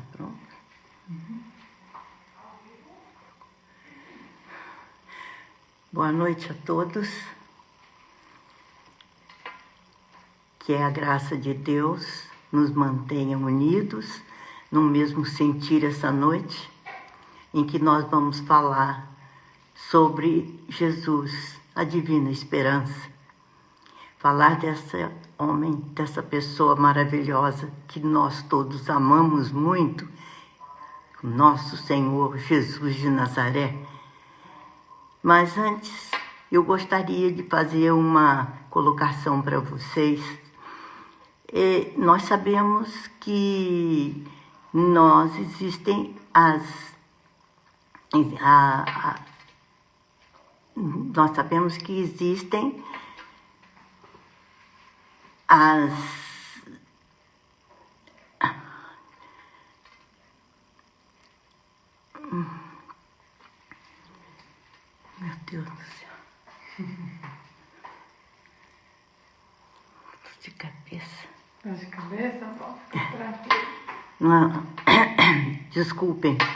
Tá pronto? Boa noite a todos. Que a graça de Deus nos mantenha unidos no mesmo sentir essa noite, em que nós vamos falar sobre Jesus, a divina esperança. Falar dessa homem, dessa pessoa maravilhosa que nós todos amamos muito, nosso Senhor Jesus de Nazaré. Mas antes, eu gostaria de fazer uma colocação para vocês. Nós sabemos que nós existem nós sabemos que existem meu Deus do céu. Tô de cabeça. Dor de cabeça? Bom, fica tranquilo. Não, desculpem. Tá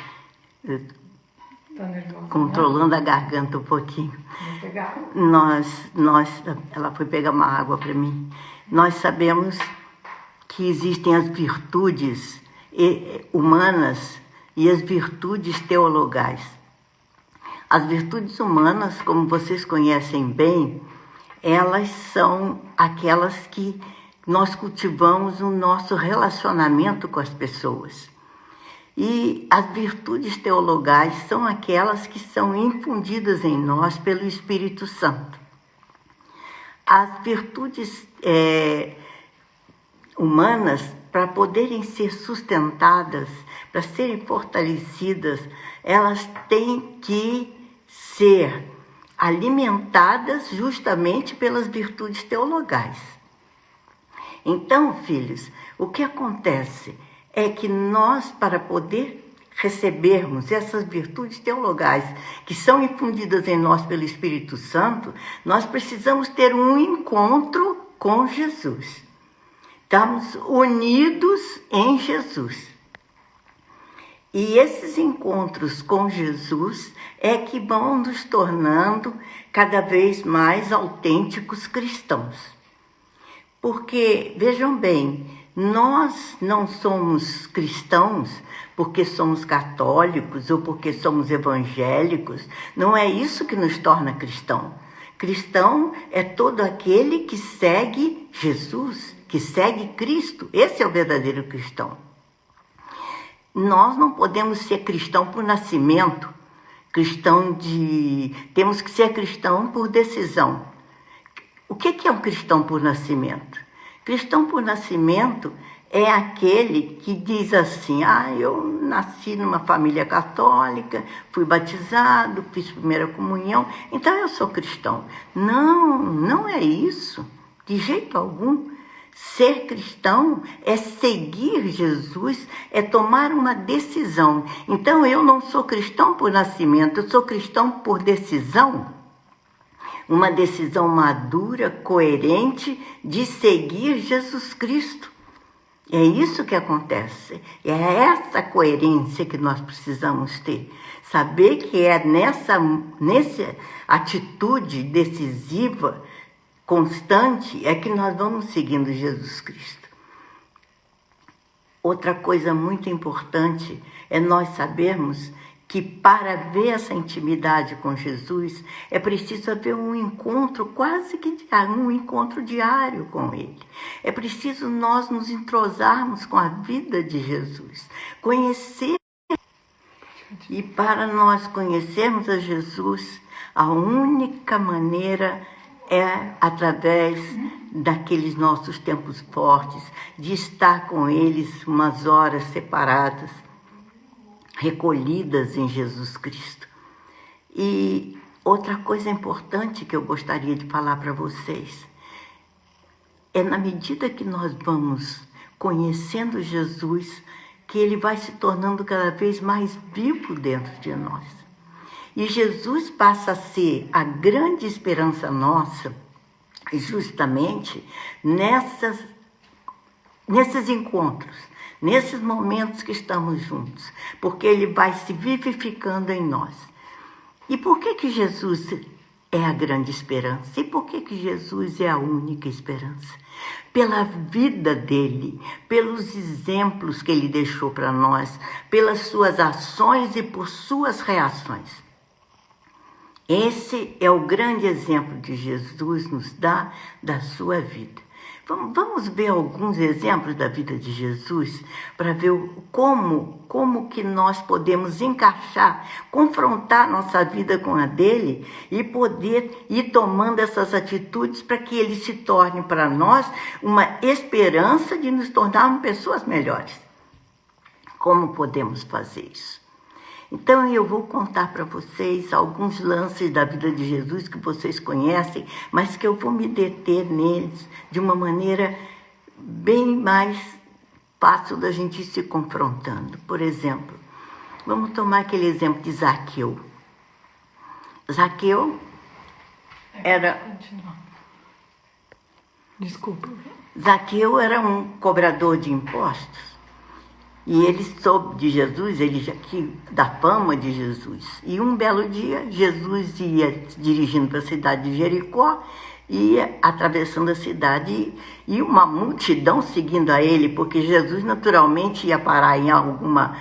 nervosa? Controlando a garganta um pouquinho. Vou pegar. Ela foi pegar uma água para mim. Nós sabemos que existem as virtudes humanas e as virtudes teologais. As virtudes humanas, como vocês conhecem bem, elas são aquelas que nós cultivamos no nosso relacionamento com as pessoas. E as virtudes teologais são aquelas que são infundidas em nós pelo Espírito Santo. As virtudes humanas, para poderem ser sustentadas, para serem fortalecidas, elas têm que ser alimentadas justamente pelas virtudes teologais. Então, filhos, o que acontece é que nós, para poder recebermos essas virtudes teologais que são infundidas em nós pelo Espírito Santo, nós precisamos ter um encontro com Jesus. Estamos unidos em Jesus. E esses encontros com Jesus é que vão nos tornando cada vez mais autênticos cristãos. Porque, vejam bem, nós não somos cristãos porque somos católicos ou porque somos evangélicos. Não é isso que nos torna cristão. Cristão é todo aquele que segue Jesus, que segue Cristo. Esse é o verdadeiro cristão. Nós não podemos ser cristão por nascimento, temos que ser cristão por decisão. O que é um cristão por nascimento? Cristão por nascimento é aquele que diz assim: eu nasci numa família católica, fui batizado, fiz primeira comunhão, então eu sou cristão. Não, não é isso, de jeito algum. Ser cristão é seguir Jesus, é tomar uma decisão. Então eu não sou cristão por nascimento, eu sou cristão por decisão. Uma decisão madura, coerente de seguir Jesus Cristo. É isso que acontece. É essa coerência que nós precisamos ter. Saber que é nessa atitude decisiva, constante, é que nós vamos seguindo Jesus Cristo. Outra coisa muito importante é nós sabermos que para ver essa intimidade com Jesus é preciso haver um encontro quase que diário, um encontro diário com Ele. É preciso nós nos entrosarmos com a vida de Jesus, conhecer. E para nós conhecermos a Jesus, a única maneira é através daqueles nossos tempos fortes, de estar com eles umas horas separadas, recolhidas em Jesus Cristo. E outra coisa importante que eu gostaria de falar para vocês é, na medida que nós vamos conhecendo Jesus, que Ele vai se tornando cada vez mais vivo dentro de nós. E Jesus passa a ser a grande esperança nossa, justamente nesses encontros, nesses momentos que estamos juntos, porque Ele vai se vivificando em nós. E por que Jesus é a grande esperança? E por que Jesus é a única esperança? Pela vida dele, pelos exemplos que ele deixou para nós, pelas suas ações e por suas reações. Esse é o grande exemplo que Jesus nos dá da sua vida. Vamos ver alguns exemplos da vida de Jesus para ver como que nós podemos encaixar, confrontar nossa vida com a dele e poder ir tomando essas atitudes para que ele se torne para nós uma esperança de nos tornarmos pessoas melhores. Como podemos fazer isso? Então eu vou contar para vocês alguns lances da vida de Jesus que vocês conhecem, mas que eu vou me deter neles de uma maneira bem mais fácil da gente ir se confrontando. Por exemplo, vamos tomar aquele exemplo de Zaqueu. Zaqueu era... Desculpa. Zaqueu era um cobrador de impostos. E ele soube de Jesus, da fama de Jesus. E um belo dia, Jesus ia dirigindo para a cidade de Jericó, ia atravessando a cidade e uma multidão seguindo a ele, porque Jesus naturalmente ia parar em alguma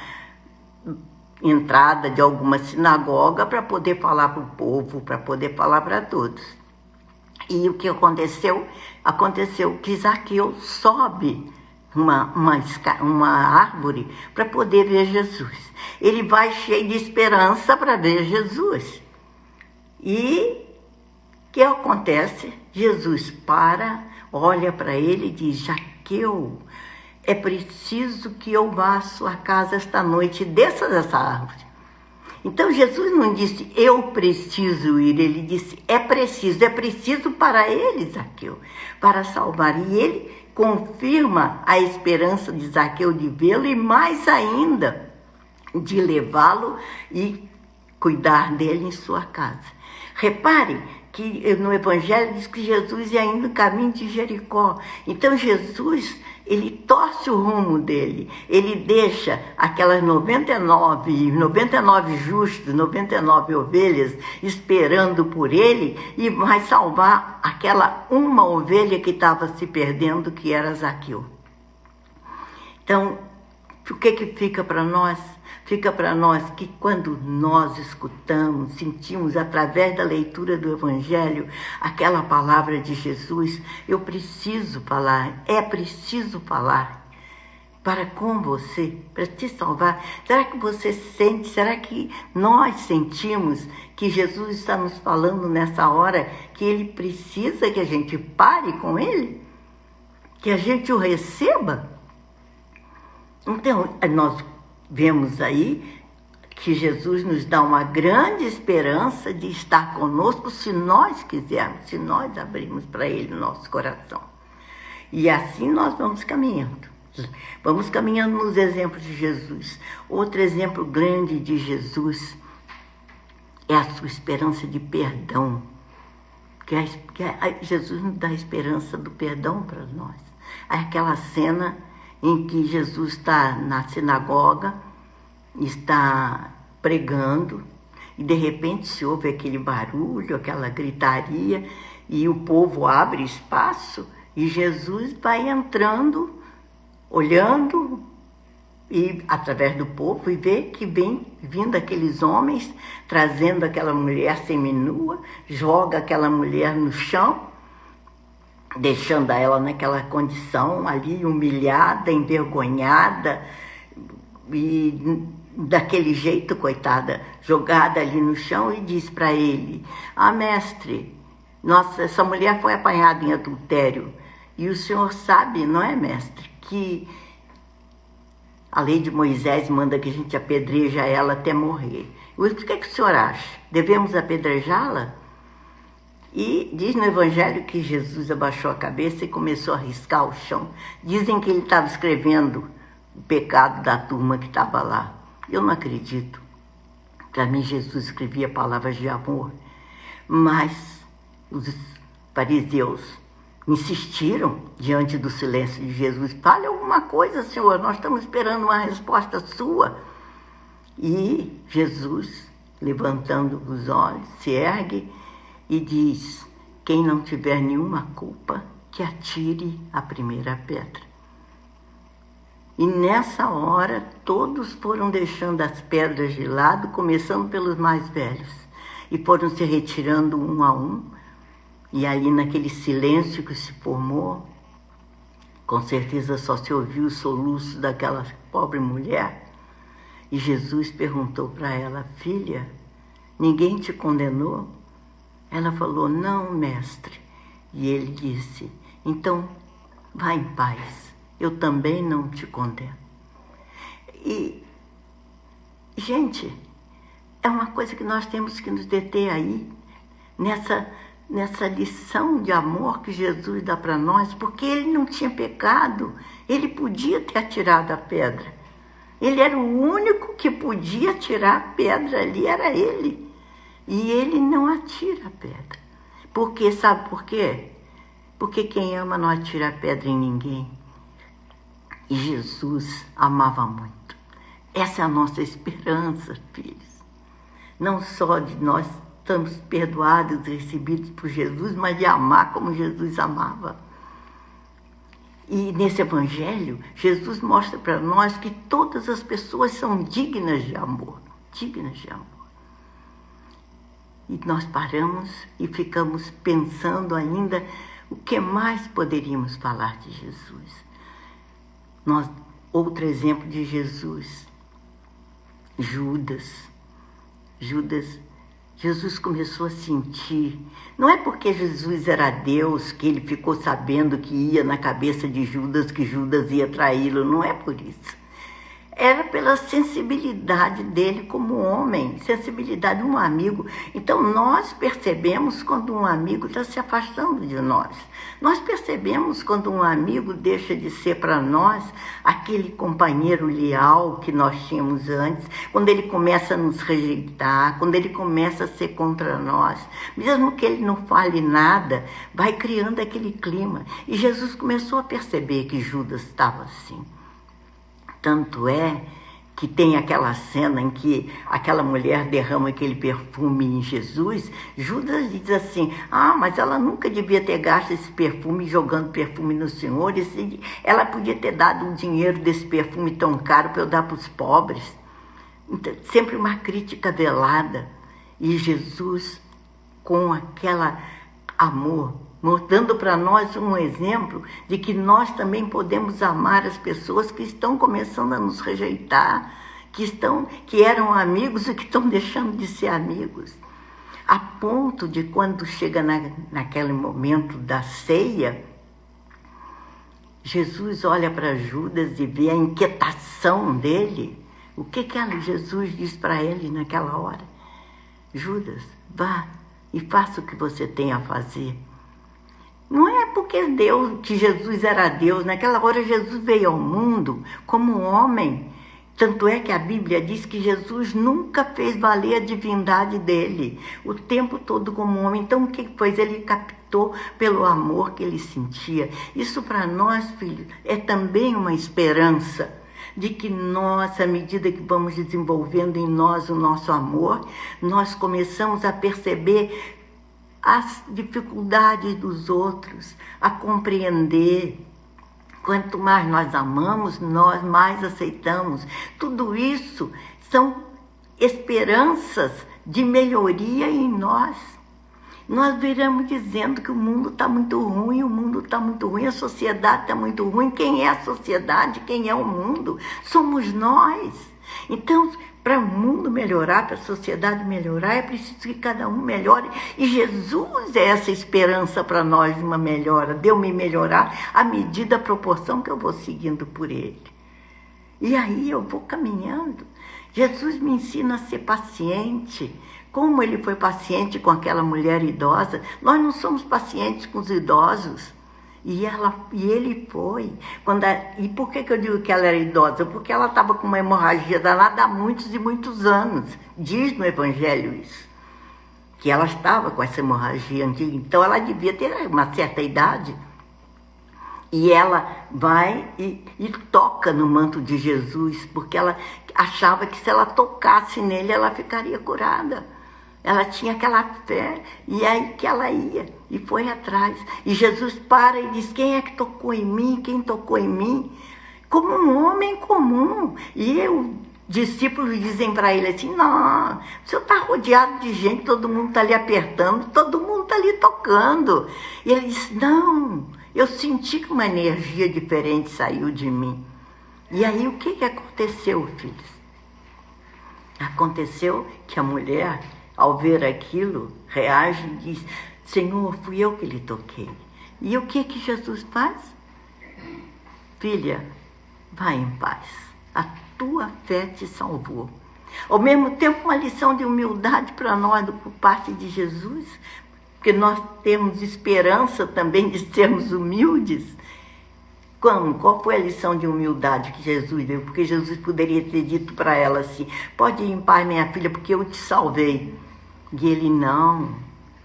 entrada de alguma sinagoga para poder falar para o povo, para poder falar para todos. E o que aconteceu? Aconteceu que Zaqueu sobe uma árvore para poder ver Jesus. Ele vai cheio de esperança para ver Jesus. E o que acontece? Jesus para, olha para ele e diz: Zaqueu, é preciso que eu vá à sua casa esta noite e desça dessa árvore. Então Jesus não disse eu preciso ir, ele disse é preciso para ele, Zaqueu, para salvar. E ele confirma a esperança de Zaqueu de vê-lo e mais ainda de levá-lo e cuidar dele em sua casa. Repare que no Evangelho diz que Jesus ia indo no caminho de Jericó. Então Jesus, ele torce o rumo dele, ele deixa aquelas 99 justos, 99 ovelhas esperando por ele e vai salvar aquela uma ovelha que estava se perdendo, que era Zaqueu. Então, o que fica para nós? Fica para nós que quando nós escutamos, sentimos através da leitura do Evangelho aquela palavra de Jesus, eu preciso falar, é preciso falar para com você, para te salvar. Será que você sente, será que nós sentimos que Jesus está nos falando nessa hora que ele precisa que a gente pare com ele? Que a gente o receba? Então, nós vemos aí que Jesus nos dá uma grande esperança de estar conosco se nós quisermos, se nós abrirmos para ele o nosso coração. E assim nós vamos caminhando. Vamos caminhando nos exemplos de Jesus. Outro exemplo grande de Jesus é a sua esperança de perdão. Jesus nos dá a esperança do perdão para nós. Aquela cena em que Jesus está na sinagoga, está pregando, e de repente se ouve aquele barulho, aquela gritaria, e o povo abre espaço, e Jesus vai entrando, olhando, e através do povo, e vê que vem vindo aqueles homens, trazendo aquela mulher seminua, joga aquela mulher no chão, deixando ela naquela condição ali, humilhada, envergonhada, e daquele jeito, coitada, jogada ali no chão, e diz para ele: mestre, nossa, essa mulher foi apanhada em adultério, e o senhor sabe, não é, mestre, que a lei de Moisés manda que a gente apedreja ela até morrer. O que o senhor acha? Devemos apedrejá-la? E diz no Evangelho que Jesus abaixou a cabeça e começou a riscar o chão. Dizem que ele estava escrevendo o pecado da turma que estava lá. Eu não acredito. Para mim, Jesus escrevia palavras de amor. Mas os fariseus insistiram diante do silêncio de Jesus. Fale alguma coisa, Senhor, nós estamos esperando uma resposta sua. E Jesus, levantando os olhos, se ergue e diz: quem não tiver nenhuma culpa, que atire a primeira pedra. E nessa hora, todos foram deixando as pedras de lado, começando pelos mais velhos, e foram se retirando um a um. E ali, naquele silêncio que se formou, com certeza só se ouviu o soluço daquela pobre mulher. E Jesus perguntou para ela: filha, ninguém te condenou? Ela falou: não, mestre. E ele disse: então, vá em paz, eu também não te condeno. E, gente, é uma coisa que nós temos que nos deter aí, nessa lição de amor que Jesus dá para nós, porque ele não tinha pecado, ele podia ter atirado a pedra. Ele era o único que podia tirar a pedra ali, era ele. E ele não atira a pedra. Porque, sabe por quê? Porque quem ama não atira a pedra em ninguém. E Jesus amava muito. Essa é a nossa esperança, filhos. Não só de nós estamos perdoados e recebidos por Jesus, mas de amar como Jesus amava. E nesse evangelho, Jesus mostra para nós que todas as pessoas são dignas de amor. Dignas de amor. E nós paramos e ficamos pensando ainda o que mais poderíamos falar de Jesus. Outro exemplo de Jesus, Judas. Jesus começou a sentir. Não é porque Jesus era Deus que ele ficou sabendo que ia na cabeça de Judas, que Judas ia traí-lo. Não é por isso. Era pela sensibilidade dele como homem, sensibilidade de um amigo. Então, nós percebemos quando um amigo está se afastando de nós. Nós percebemos quando um amigo deixa de ser para nós aquele companheiro leal que nós tínhamos antes, quando ele começa a nos rejeitar, quando ele começa a ser contra nós. Mesmo que ele não fale nada, vai criando aquele clima. E Jesus começou a perceber que Judas estava assim. Tanto é que tem aquela cena em que aquela mulher derrama aquele perfume em Jesus. Judas diz assim: mas ela nunca devia ter gasto esse perfume jogando perfume no Senhor. Ela podia ter dado o dinheiro desse perfume tão caro para eu dar para os pobres. Então, sempre uma crítica velada. E Jesus, com aquele amor, dando para nós um exemplo de que nós também podemos amar as pessoas que estão começando a nos rejeitar, que eram amigos e que estão deixando de ser amigos. A ponto de quando chega naquele momento da ceia, Jesus olha para Judas e vê a inquietação dele. O que Jesus diz para ele naquela hora? Judas, vá e faça o que você tem a fazer. Não é porque que Jesus era Deus. Naquela hora Jesus veio ao mundo como um homem. Tanto é que a Bíblia diz que Jesus nunca fez valer a divindade dele. O tempo todo como um homem. Então o que fez? Ele captou pelo amor que ele sentia. Isso para nós, filhos, é também uma esperança de que nós, à medida que vamos desenvolvendo em nós o nosso amor, nós começamos a perceber as dificuldades dos outros, a compreender. Quanto mais nós amamos, nós mais aceitamos. Tudo isso são esperanças de melhoria em nós. Nós viramos dizendo que o mundo está muito ruim, a sociedade está muito ruim. Quem é a sociedade? Quem é o mundo? Somos nós. Então, para o mundo melhorar, para a sociedade melhorar, é preciso que cada um melhore. E Jesus é essa esperança para nós de uma melhora, de eu me melhorar à medida, à proporção que eu vou seguindo por ele. E aí eu vou caminhando. Jesus me ensina a ser paciente. Como ele foi paciente com aquela mulher idosa, nós não somos pacientes com os idosos. E ele foi. E por que eu digo que ela era idosa? Porque ela estava com uma hemorragia danada há muitos e muitos anos. Diz no Evangelho isso. Que ela estava com essa hemorragia antiga. Então ela devia ter uma certa idade. E ela vai e toca no manto de Jesus, porque ela achava que se ela tocasse nele, ela ficaria curada. Ela tinha aquela fé, e aí que ela ia, e foi atrás. E Jesus para e diz, quem é que tocou em mim? Quem tocou em mim? Como um homem comum. E os discípulos dizem para ele assim, não, o senhor está rodeado de gente, todo mundo está ali apertando, todo mundo está ali tocando. E ele diz, não, eu senti que uma energia diferente saiu de mim. E aí o que aconteceu, filhos? Aconteceu que a mulher, ao ver aquilo, reage e diz, Senhor, fui eu que lhe toquei. E o que Jesus faz? Filha, vai em paz. A tua fé te salvou. Ao mesmo tempo, uma lição de humildade para nós, por parte de Jesus, porque nós temos esperança também de sermos humildes. Qual foi a lição de humildade que Jesus deu? Porque Jesus poderia ter dito para ela assim, pode ir em paz, minha filha, porque eu te salvei. E ele, não,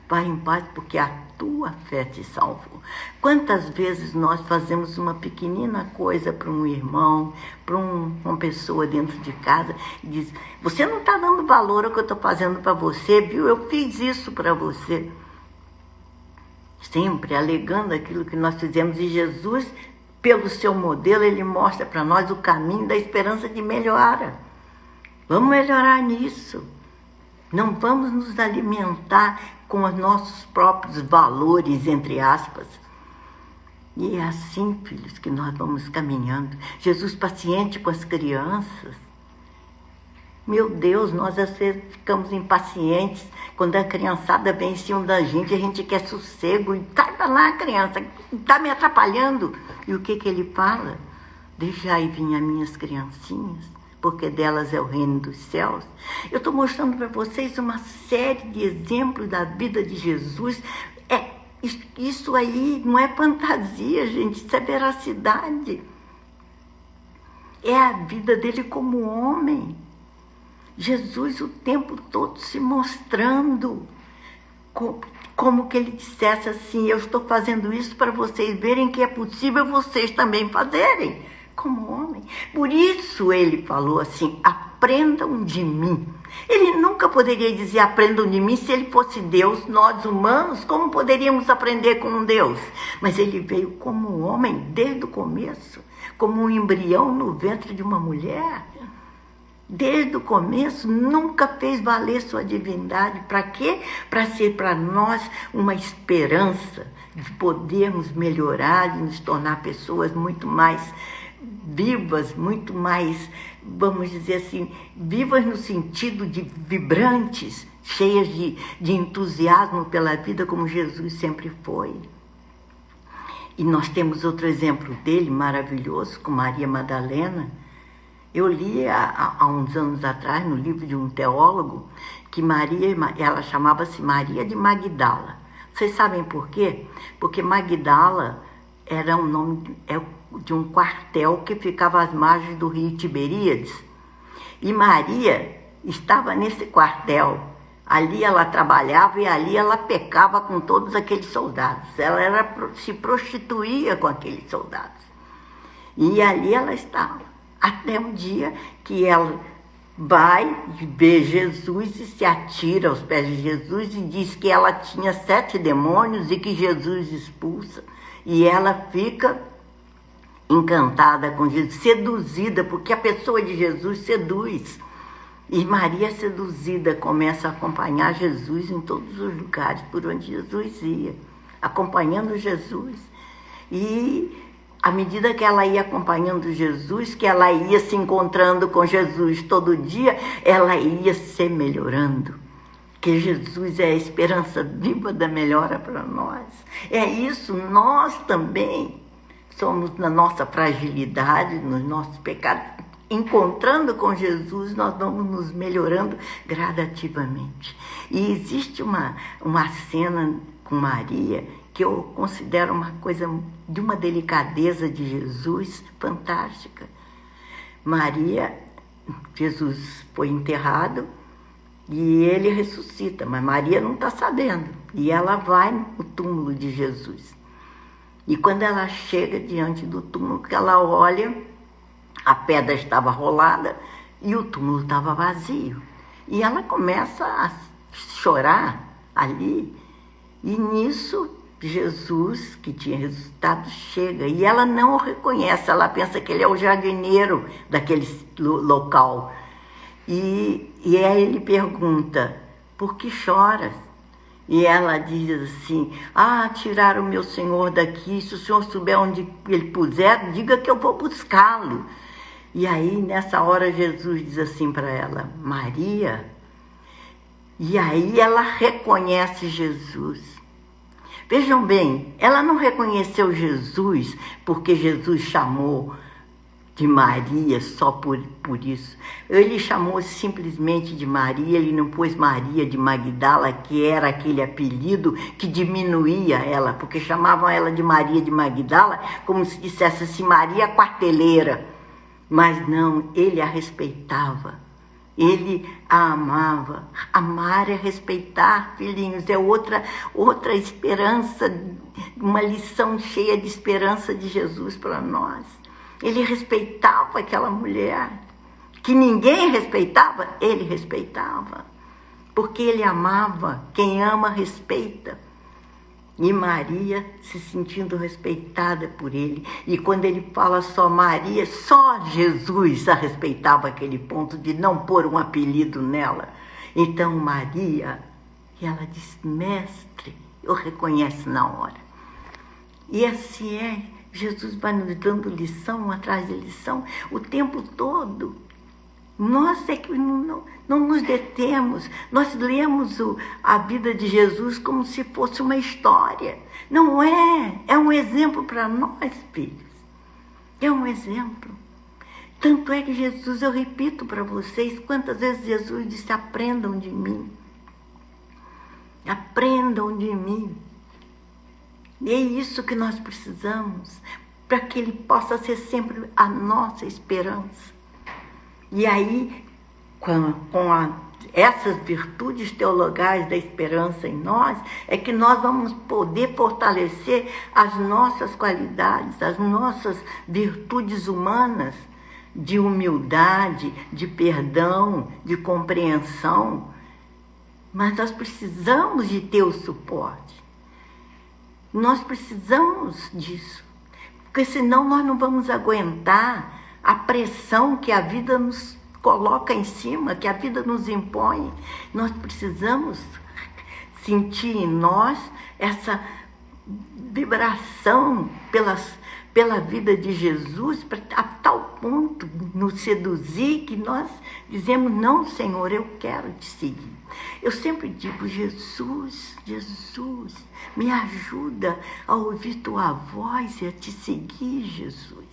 vai em paz, porque a tua fé te salvou. Quantas vezes nós fazemos uma pequenina coisa para um irmão, para uma pessoa dentro de casa, e diz, você não está dando valor ao que eu estou fazendo para você, viu? Eu fiz isso para você. Sempre alegando aquilo que nós fizemos, e Jesus, pelo seu modelo, ele mostra para nós o caminho da esperança de melhora. Vamos melhorar nisso. Não vamos nos alimentar com os nossos próprios valores, entre aspas. E é assim, filhos, que nós vamos caminhando. Jesus paciente com as crianças. Meu Deus, nós às vezes ficamos impacientes quando a criançada vem em cima da gente, a gente quer sossego. E sai pra lá, criança, está me atrapalhando. E o que ele fala? Deixai vir as minhas criancinhas, porque delas é o reino dos céus. Eu estou mostrando para vocês uma série de exemplos da vida de Jesus. Isso aí não é fantasia, gente, isso é veracidade. É a vida dele como homem. Jesus o tempo todo se mostrando como que ele dissesse assim, eu estou fazendo isso para vocês verem que é possível vocês também fazerem, como homem. Por isso ele falou assim, aprendam de mim. Ele nunca poderia dizer aprendam de mim se ele fosse Deus. Nós humanos, como poderíamos aprender com um Deus? Mas ele veio como homem desde o começo, como um embrião no ventre de uma mulher. Desde o começo, nunca fez valer sua divindade. Para quê? Para ser para nós uma esperança de podermos melhorar, de nos tornar pessoas muito mais vivas, muito mais, vamos dizer assim, vivas no sentido de vibrantes, cheias de entusiasmo pela vida, como Jesus sempre foi. E nós temos outro exemplo dele, maravilhoso, com Maria Madalena. Eu li há uns anos atrás, no livro de um teólogo, que Maria, ela chamava-se Maria de Magdala. Vocês sabem por quê? Porque Magdala era um nome de um quartel que ficava às margens do rio Tiberíades. E Maria estava nesse quartel. Ali ela trabalhava e ali ela pecava com todos aqueles soldados. Ela se prostituía com aqueles soldados. E ali ela estava. Até um dia que ela vai ver Jesus e se atira aos pés de Jesus e diz que ela tinha 7 demônios e que Jesus expulsa. E ela fica encantada com Jesus, seduzida, porque a pessoa de Jesus seduz. E Maria, seduzida, começa a acompanhar Jesus em todos os lugares por onde Jesus ia, acompanhando Jesus. E à medida que ela ia acompanhando Jesus, que ela ia se encontrando com Jesus todo dia, ela ia se melhorando. Que Jesus é a esperança viva da melhora para nós. É isso, nós também somos na nossa fragilidade, nos nossos pecados. Encontrando com Jesus, nós vamos nos melhorando gradativamente. E existe uma cena com Maria que eu considero uma coisa de uma delicadeza de Jesus fantástica. Jesus foi enterrado e ele ressuscita, mas Maria não está sabendo. E ela vai no túmulo de Jesus. E quando ela chega diante do túmulo, que ela olha, a pedra estava rolada e o túmulo estava vazio. E ela começa a chorar ali. E nisso, Jesus, que tinha ressuscitado, chega. E ela não o reconhece, ela pensa que ele é o jardineiro daquele local. E aí ele pergunta, por que choras? E ela diz assim, tiraram o meu Senhor daqui, se o Senhor souber onde ele puser, diga que eu vou buscá-lo. E aí, nessa hora, Jesus diz assim para ela, Maria. E aí ela reconhece Jesus. Vejam bem, ela não reconheceu Jesus porque Jesus chamou de Maria só por isso. Ele chamou simplesmente de Maria, ele não pôs Maria de Magdala, que era aquele apelido que diminuía ela, porque chamavam ela de Maria de Magdala, como se dissesse assim, Maria Quarteleira. Mas não, ele a respeitava, ele a amava. Amar é respeitar, filhinhos, é outra esperança, uma lição cheia de esperança de Jesus para nós. Ele respeitava aquela mulher, que ninguém respeitava, ele respeitava, porque ele amava. Quem ama, respeita. E Maria se sentindo respeitada por ele. E quando ele fala só Maria, só Jesus a respeitava aquele ponto de não pôr um apelido nela. Então Maria, e ela disse, mestre, eu reconheço na hora. E assim é. Jesus vai nos dando lição atrás de lição o tempo todo. Nós é que não nos detemos. Nós lemos a vida de Jesus como se fosse uma história. Não é. É um exemplo para nós, filhos. É um exemplo. Tanto é que Jesus, eu repito para vocês, quantas vezes Jesus disse, aprendam de mim. Aprendam de mim. E é isso que nós precisamos, para que Ele possa ser sempre a nossa esperança. E aí, com essas virtudes teologais da esperança em nós, é que nós vamos poder fortalecer as nossas qualidades, as nossas virtudes humanas, de humildade, de perdão, de compreensão. Mas nós precisamos de ter o suporte. Nós precisamos disso, porque senão nós não vamos aguentar a pressão que a vida nos coloca em cima, que a vida nos impõe. Nós precisamos sentir em nós essa vibração pela vida de Jesus, a tal ponto nos seduzir que nós dizemos, não, Senhor, eu quero te seguir. Eu sempre digo, Jesus, me ajuda a ouvir tua voz e a te seguir, Jesus.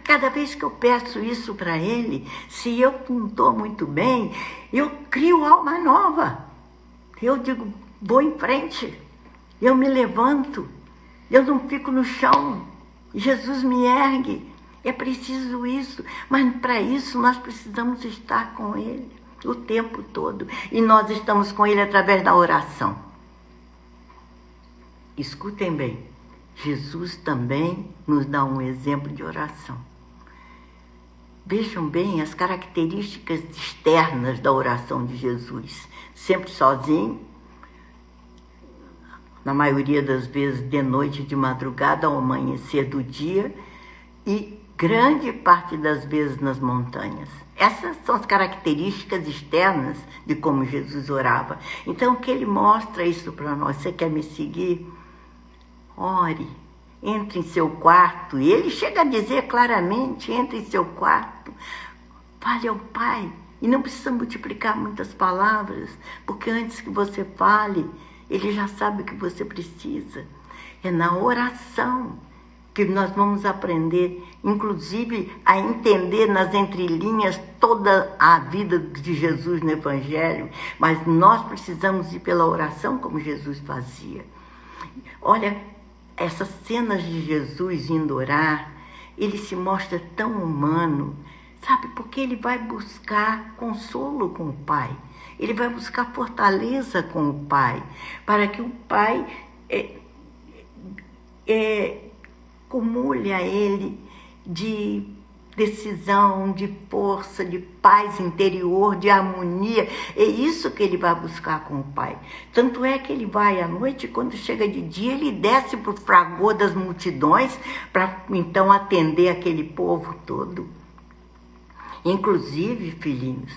Cada vez que eu peço isso para Ele, se eu não estou muito bem, eu crio alma nova. Eu digo, vou em frente, eu me levanto, eu não fico no chão, Jesus me ergue. É preciso isso, mas para isso nós precisamos estar com Ele o tempo todo. E nós estamos com Ele através da oração. Escutem bem, Jesus também nos dá um exemplo de oração. Vejam bem as características externas da oração de Jesus. Sempre sozinho, na maioria das vezes de noite, de madrugada, ao amanhecer do dia, e grande parte das vezes nas montanhas. Essas são as características externas de como Jesus orava. Então, que Ele mostra isso para nós. Você quer me seguir? Ore, entre em seu quarto. E Ele chega a dizer claramente, entre em seu quarto, fale ao Pai. E não precisa multiplicar muitas palavras, porque antes que você fale, Ele já sabe o que você precisa. É na oração que nós vamos aprender, inclusive, a entender nas entrelinhas toda a vida de Jesus no Evangelho. Mas nós precisamos ir pela oração como Jesus fazia. Olha, essas cenas de Jesus indo orar, Ele se mostra tão humano, sabe? Porque Ele vai buscar consolo com o Pai. Ele vai buscar fortaleza com o Pai, para que o Pai cumule a ele de decisão, de força, de paz interior, de harmonia. É isso que ele vai buscar com o Pai. Tanto é que ele vai à noite, quando chega de dia, ele desce para o fragor das multidões para então atender aquele povo todo. Inclusive, filhinhos,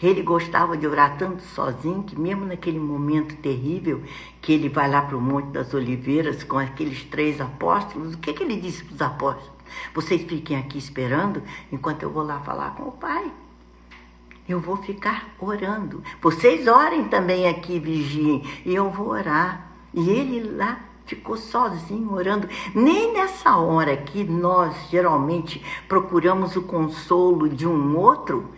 ele gostava de orar tanto sozinho que mesmo naquele momento terrível que ele vai lá para o Monte das Oliveiras com aqueles 3 apóstolos, o que ele disse para os apóstolos? Vocês fiquem aqui esperando enquanto eu vou lá falar com o Pai. Eu vou ficar orando. Vocês orem também aqui, vigiem, e eu vou orar. E ele lá ficou sozinho orando. Nem nessa hora que nós geralmente procuramos o consolo de um outro,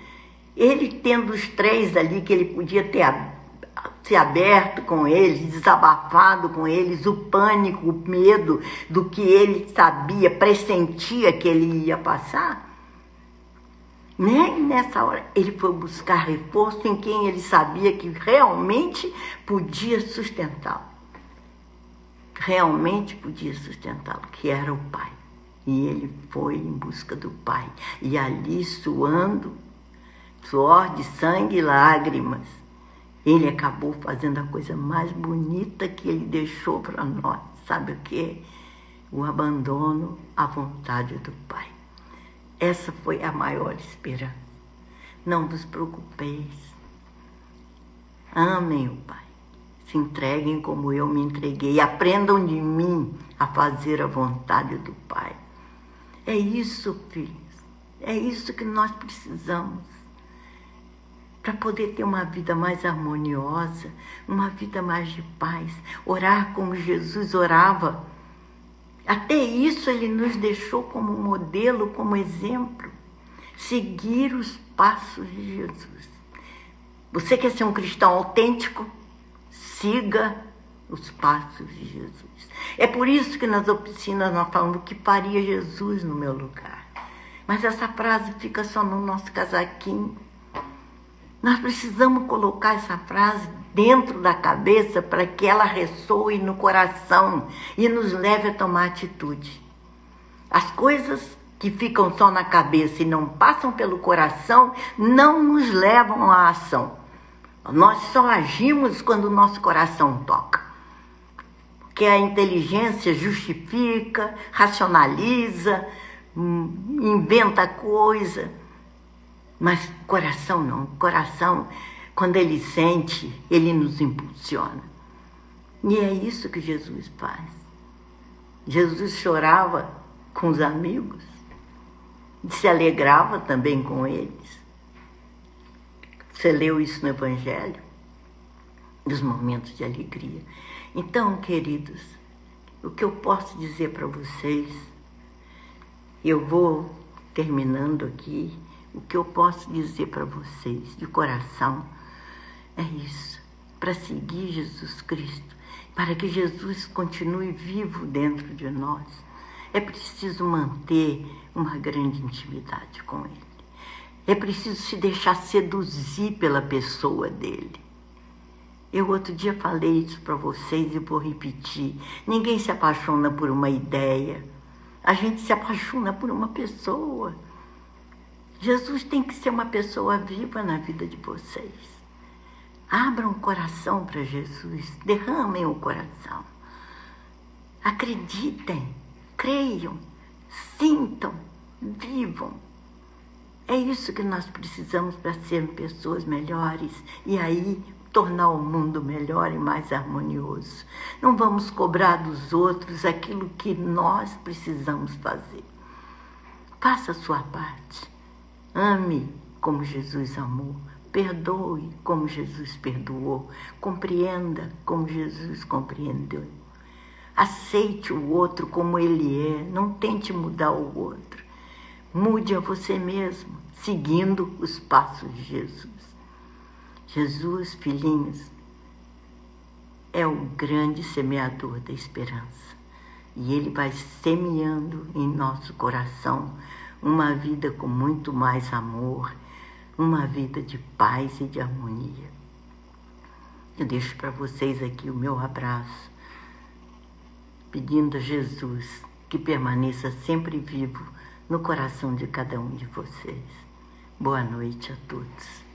ele tendo os 3 ali que ele podia ter se aberto com eles, desabafado com eles, o pânico, o medo do que ele sabia, pressentia que ele ia passar. Nem nessa hora ele foi buscar reforço em quem ele sabia que realmente podia sustentá-lo. Realmente podia sustentá-lo, que era o Pai. E ele foi em busca do Pai. E ali, suando, suor de sangue e lágrimas, ele acabou fazendo a coisa mais bonita que ele deixou para nós. Sabe o quê? O abandono à vontade do Pai. Essa foi a maior esperança. Não vos preocupeis. Amem o Pai. Se entreguem como eu me entreguei. Aprendam de mim a fazer a vontade do Pai. É isso, filhos. É isso que nós precisamos. Para poder ter uma vida mais harmoniosa, uma vida mais de paz, orar como Jesus orava. Até isso ele nos deixou como modelo, como exemplo. Seguir os passos de Jesus. Você quer ser um cristão autêntico? Siga os passos de Jesus. É por isso que nas oficinas nós falamos o que faria Jesus no meu lugar. Mas essa frase fica só no nosso casaquinho. Nós precisamos colocar essa frase dentro da cabeça para que ela ressoe no coração e nos leve a tomar atitude. As coisas que ficam só na cabeça e não passam pelo coração não nos levam à ação. Nós só agimos quando o nosso coração toca. Porque a inteligência justifica, racionaliza, inventa coisa. Mas coração não. Coração, quando ele sente, ele nos impulsiona. E é isso que Jesus faz. Jesus chorava com os amigos, se alegrava também com eles. Você leu isso no Evangelho? Dos momentos de alegria. Então, queridos, o que eu posso dizer para vocês, eu vou terminando aqui. O que eu posso dizer para vocês de coração é isso. Para seguir Jesus Cristo, para que Jesus continue vivo dentro de nós, é preciso manter uma grande intimidade com Ele. É preciso se deixar seduzir pela pessoa dele. Eu outro dia falei isso para vocês e vou repetir. Ninguém se apaixona por uma ideia. A gente se apaixona por uma pessoa. Jesus tem que ser uma pessoa viva na vida de vocês. Abram o coração para Jesus, derramem o coração. Acreditem, creiam, sintam, vivam. É isso que nós precisamos para sermos pessoas melhores e aí tornar o mundo melhor e mais harmonioso. Não vamos cobrar dos outros aquilo que nós precisamos fazer. Faça a sua parte. Ame como Jesus amou, perdoe como Jesus perdoou, compreenda como Jesus compreendeu. Aceite o outro como ele é, não tente mudar o outro. Mude a você mesmo, seguindo os passos de Jesus. Jesus, filhinhos, é o grande semeador da esperança. E ele vai semeando em nosso coração uma vida com muito mais amor, uma vida de paz e de harmonia. Eu deixo para vocês aqui o meu abraço pedindo a Jesus que permaneça sempre vivo no coração de cada um de vocês. Boa noite a todos.